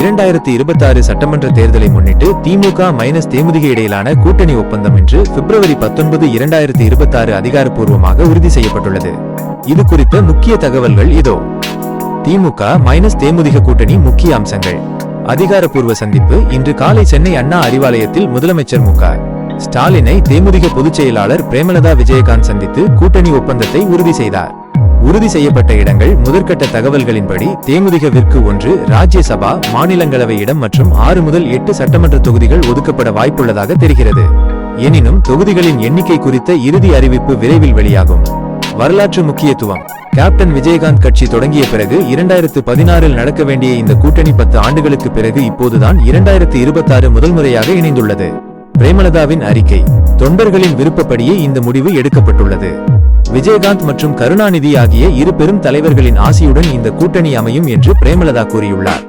2026 சட்டமன்ற தேர்தலை முன்னிட்டு திமுக தேமுதிக இடையிலான கூட்டணி ஒப்பந்தம் இன்று பிப்ரவரி 19, 2026 அதிகாரப்பூர்வமாக உறுதி செய்யப்பட்டுள்ளது. இது குறித்த முக்கிய தகவல்கள் இதோ. திமுக தேமுதிக கூட்டணி முக்கிய அம்சங்கள். அதிகாரப்பூர்வ சந்திப்பு இன்று காலை சென்னை அண்ணா அறிவாலயத்தில் முதலமைச்சர் மு.க. ஸ்டாலினை தேமுதிக பொதுச் செயலாளர் பிரேமலதா விஜயகாந்த் சந்தித்து கூட்டணி ஒப்பந்தத்தை உறுதி செய்தார். உறுதி செய்யப்பட்ட இடங்கள். முதற்கட்ட தகவல்களின்படி தேமுதிகவிற்கு 1 ராஜ்யசபா, மாநிலங்களவை இடம் மற்றும் 6 முதல் 8 சட்டமன்ற தொகுதிகள் ஒதுக்கப்பட வாய்ப்புள்ளதாக தெரிகிறது. எனினும் தொகுதிகளின் எண்ணிக்கை குறித்த இறுதி அறிவிப்பு விரைவில் வெளியாகும். வரலாற்று முக்கியத்துவம். கேப்டன் விஜயகாந்த் கட்சி தொடங்கிய பிறகு 2016 நடக்க வேண்டிய இந்த கூட்டணி 10 ஆண்டுகளுக்கு பிறகு இப்போதுதான் 2026 முதல் முறையாக இணைந்துள்ளது. பிரேமலதாவின் அறிக்கை. தொண்டர்களின் விருப்பப்படியே இந்த முடிவு எடுக்கப்பட்டுள்ளது. விஜயகாந்த் மற்றும் கருணாநிதி ஆகிய இரு பெரும் தலைவர்களின் ஆசியுடன் இந்த கூட்டணி அமையும் என்று பிரேமலதா கூறியுள்ளார்.